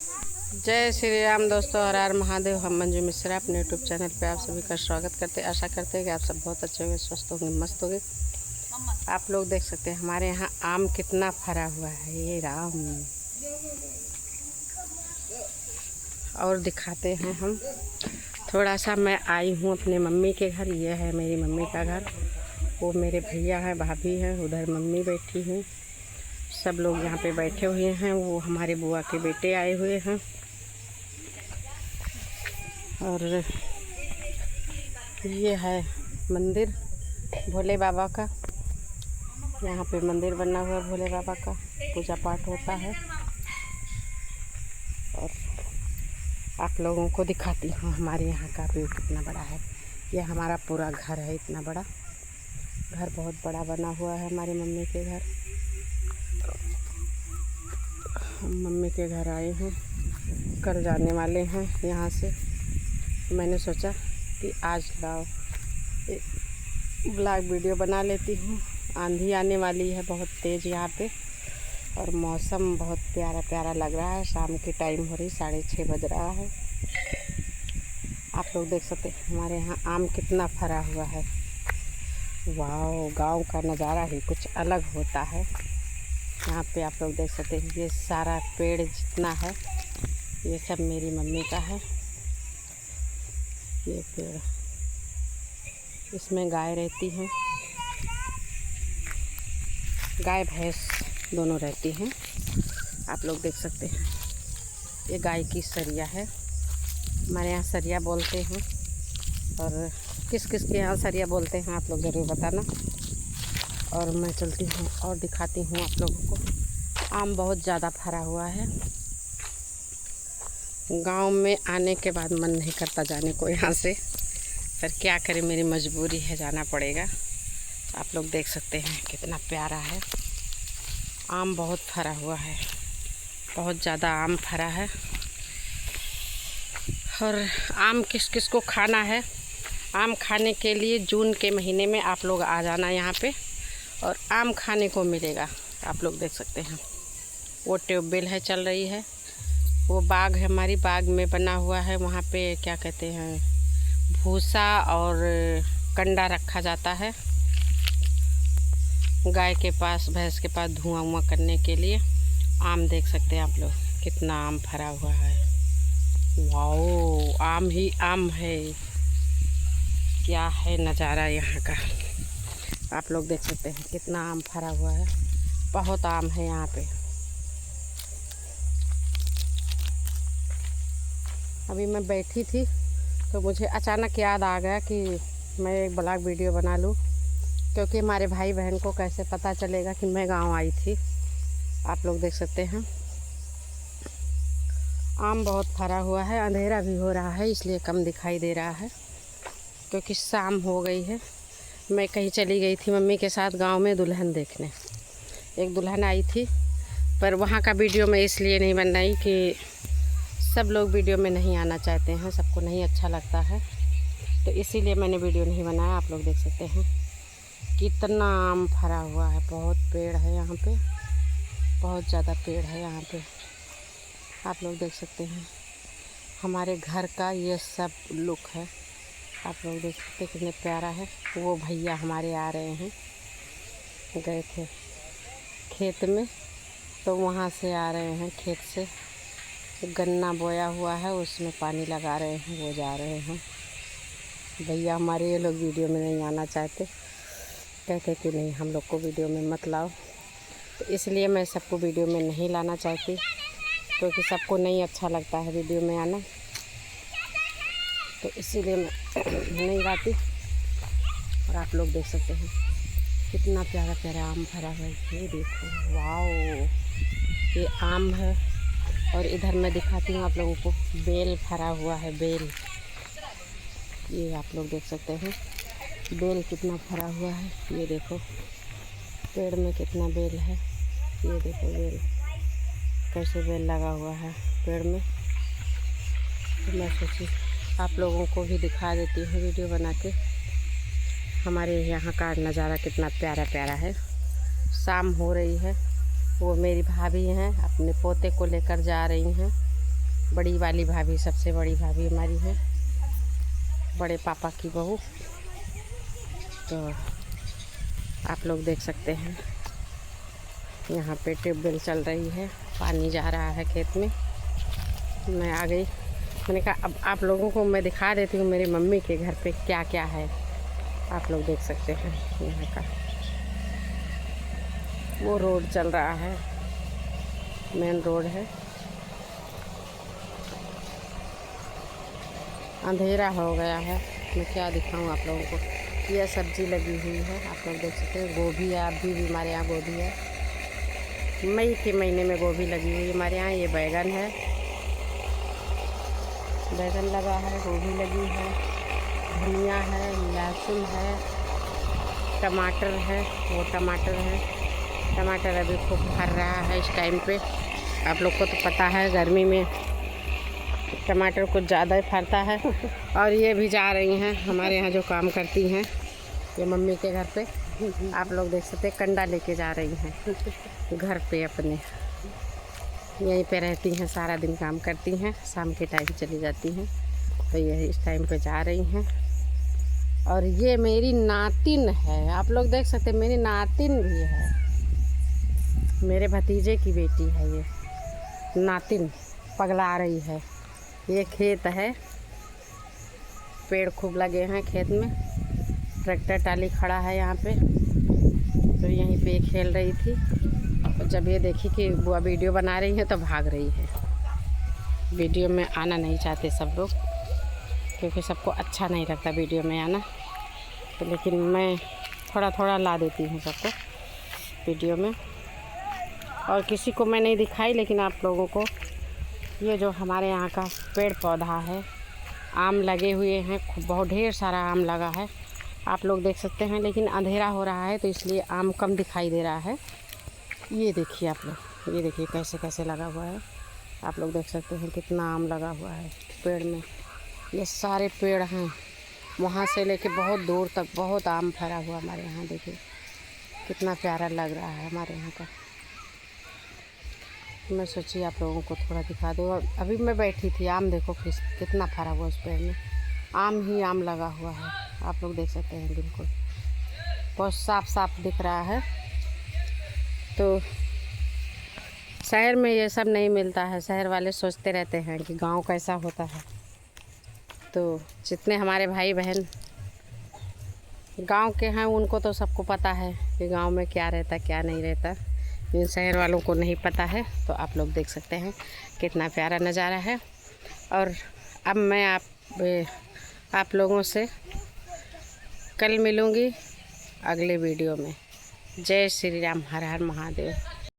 जय श्री राम दोस्तों, हर हर महादेव। हम मंजू मिश्रा अपने यूट्यूब चैनल पे आप सभी का स्वागत करते हैं। आशा करते हैं कि आप सब बहुत अच्छे होंगे, स्वस्थ होंगे, मस्त होंगे। आप लोग देख सकते हैं हमारे यहाँ आम कितना फरा हुआ है। ये राम और दिखाते हैं हम थोड़ा सा। मैं आई हूँ अपने मम्मी के घर। ये है मेरी मम्मी का घर। वो मेरे भैया हैं, भाभी हैं, उधर मम्मी बैठी हैं। सब लोग यहाँ पे बैठे हुए हैं। वो हमारे बुआ के बेटे आए हुए हैं। और ये है मंदिर भोले बाबा का। यहाँ पे मंदिर बना हुआ है भोले बाबा का, पूजा पाठ होता है। और आप लोगों को दिखाती हूँ हमारे यहाँ का व्यू कितना बड़ा है। ये हमारा पूरा घर है। इतना बड़ा घर, बहुत बड़ा बना हुआ है हमारी मम्मी के घर। हम मम्मी के घर आए हैं, कल जाने वाले हैं यहाँ से। मैंने सोचा कि आज लाओ एक ब्लॉग वीडियो बना लेती हूँ। आंधी आने वाली है बहुत तेज़ यहाँ पे, और मौसम बहुत प्यारा प्यारा लग रहा है। शाम की टाइम हो रही, 6:30 बज रहा है। आप लोग देख सकते हैं हमारे यहाँ आम कितना फरा हुआ है। वाह, गांव का नज़ारा ही कुछ अलग होता है। यहाँ पे आप लोग देख सकते हैं ये सारा पेड़ जितना है ये सब मेरी मम्मी का है। ये पेड़, इसमें गाय रहती हैं, गाय भैंस दोनों रहती हैं। आप लोग देख सकते हैं ये गाय की सरिया है। हमारे यहाँ सरिया बोलते हैं, और किस किस के यहाँ सरिया बोलते हैं आप लोग ज़रूर बताना। और मैं चलती हूँ और दिखाती हूँ आप लोगों को। आम बहुत ज़्यादा फरा हुआ है। गांव में आने के बाद मन नहीं करता जाने को यहाँ से, पर क्या करें, मेरी मजबूरी है, जाना पड़ेगा। आप लोग देख सकते हैं कितना प्यारा है। आम बहुत फरा हुआ है, बहुत ज़्यादा आम फरा है। और आम किस किस को खाना है, आम खाने के लिए जून के महीने में आप लोग आ जाना यहाँ पे, और आम खाने को मिलेगा। आप लोग देख सकते हैं वो ट्यूबवेल है, चल रही है। वो बाग है, हमारी बाग में बना हुआ है। वहाँ पे क्या कहते हैं, भूसा और कंडा रखा जाता है गाय के पास, भैंस के पास धुआं हुआ करने के लिए। आम देख सकते हैं आप लोग कितना आम फरा हुआ है। वाओ, आम ही आम है। क्या है नज़ारा यहाँ का। आप लोग देख सकते हैं कितना आम फरा हुआ है। बहुत आम है यहाँ पे। अभी मैं बैठी थी तो मुझे अचानक याद आ गया कि मैं एक ब्लॉग वीडियो बना लूँ, क्योंकि हमारे भाई बहन को कैसे पता चलेगा कि मैं गांव आई थी। आप लोग देख सकते हैं आम बहुत फरा हुआ है। अंधेरा भी हो रहा है इसलिए कम दिखाई दे रहा है, क्योंकि शाम हो गई है। मैं कहीं चली गई थी मम्मी के साथ गांव में दुल्हन देखने। एक दुल्हन आई थी, पर वहाँ का वीडियो मैं इसलिए नहीं बनाई कि सब लोग वीडियो में नहीं आना चाहते हैं, सबको नहीं अच्छा लगता है, तो इसीलिए मैंने वीडियो नहीं बनाया। आप लोग देख सकते हैं कितना आम फरा हुआ है। बहुत पेड़ है यहाँ पे, बहुत ज़्यादा पेड़ है यहाँ पे। आप लोग देख सकते हैं हमारे घर का ये सब लुक है। आप लोग देख सकते हैं कितने प्यारा है। वो भैया हमारे आ रहे हैं, गए थे खेत में, तो वहाँ से आ रहे हैं खेत से। गन्ना बोया हुआ है, उसमें पानी लगा रहे हैं, वो जा रहे हैं। भैया हमारे ये लोग वीडियो में नहीं आना चाहते, कहते कि नहीं हम लोग को वीडियो में मत लाओ, तो इसलिए मैं सबको वीडियो में नहीं लाना चाहती, क्योंकि सबको नहीं अच्छा लगता है वीडियो में आना, तो इसीलिए मैं नहीं लाती। और आप लोग देख सकते हैं कितना प्यारा प्यारा आम भरा है। ये देखो, वाओ, ये आम है। और इधर मैं दिखाती हूँ आप लोगों को, बेल भरा हुआ है, बेल। ये आप लोग देख सकते हैं बेल कितना भरा हुआ है। ये देखो पेड़ में कितना बेल है। ये देखो बेल, कैसे बेल लगा हुआ है पेड़ में। तो मैं सोची आप लोगों को भी दिखा देती हूँ वीडियो बना के। हमारे यहाँ का नज़ारा कितना प्यारा प्यारा है। शाम हो रही है। वो मेरी भाभी हैं, अपने पोते को लेकर जा रही हैं। बड़ी वाली भाभी, सबसे बड़ी भाभी हमारी है, बड़े पापा की बहू। तो आप लोग देख सकते हैं यहाँ पे ट्यूबवेल चल रही है, पानी जा रहा है खेत में। मैं आ गई, मैंने कहा अब आप लोगों को मैं दिखा देती हूँ मेरी मम्मी के घर पे क्या क्या है। आप लोग देख सकते हैं यहाँ का वो रोड चल रहा है, मेन रोड है। अंधेरा हो गया है, मैं क्या दिखाऊं आप लोगों को। यह सब्ज़ी लगी हुई है, आप लोग देख सकते हैं। गोभी है, अभी भी हमारे यहाँ गोभी है, मई के महीने में गोभी लगी हुई है हमारे यहाँ। ये बैगन है, बैगन लगा है, गोभी लगी है, धनिया है, लहसुन है, टमाटर है, वो टमाटर है। टमाटर अभी खूब फर रहा है इस टाइम पे। आप लोग को तो पता है गर्मी में टमाटर कुछ ज़्यादा ही फरता है। और ये भी जा रही हैं हमारे यहाँ जो काम करती हैं, ये मम्मी के घर पे। आप लोग देख सकते हैं कंडा लेके जा रही हैं घर पे अपने। यहीं पे रहती हैं, सारा दिन काम करती हैं, शाम के टाइम चली जाती हैं। तो ये इस टाइम पे जा रही हैं। और ये मेरी नातिन है, आप लोग देख सकते हैं, मेरी नातिन भी है, मेरे भतीजे की बेटी है ये नातिन, पगला रही है। ये खेत है, पेड़ खूब लगे हैं खेत में, ट्रैक्टर टाली खड़ा है यहाँ पे। तो यहीं पे खेल रही थी, और जब ये देखी कि बुआ वीडियो बना रही है तो भाग रही है। वीडियो में आना नहीं चाहते सब लोग, क्योंकि सबको अच्छा नहीं लगता वीडियो में आना। तो लेकिन मैं थोड़ा थोड़ा ला देती हूँ सबको वीडियो में, और किसी को मैं नहीं दिखाई। लेकिन आप लोगों को ये जो हमारे यहाँ का पेड़ पौधा है, आम लगे हुए हैं, बहुत ढेर सारा आम लगा है, आप लोग देख सकते हैं। लेकिन अंधेरा हो रहा है तो इसलिए आम कम दिखाई दे रहा है। ये देखिए आप लोग, ये देखिए कैसे कैसे लगा हुआ है। आप लोग देख सकते हैं कितना आम लगा हुआ है पेड़ में। ये सारे पेड़ हैं, वहाँ से लेके बहुत दूर तक बहुत आम भरा हुआ हमारे यहाँ। देखिए कितना प्यारा लग रहा है हमारे यहाँ का। मैं सोची आप लोगों को थोड़ा दिखा दूँ। और अभी मैं बैठी थी, आम देखो कितना भरा हुआ उस पेड़ में, आम ही आम लगा हुआ है। आप लोग देख सकते हैं, बिल्कुल बहुत साफ साफ दिख रहा है। तो शहर में ये सब नहीं मिलता है, शहर वाले सोचते रहते हैं कि गांव कैसा होता है। तो जितने हमारे भाई बहन गांव के हैं उनको तो सबको पता है कि गांव में क्या रहता क्या नहीं रहता, लेकिन शहर वालों को नहीं पता है। तो आप लोग देख सकते हैं कितना प्यारा नज़ारा है। और अब मैं आप लोगों से कल मिलूँगी अगले वीडियो में। जय श्री राम, हर हर महादेव।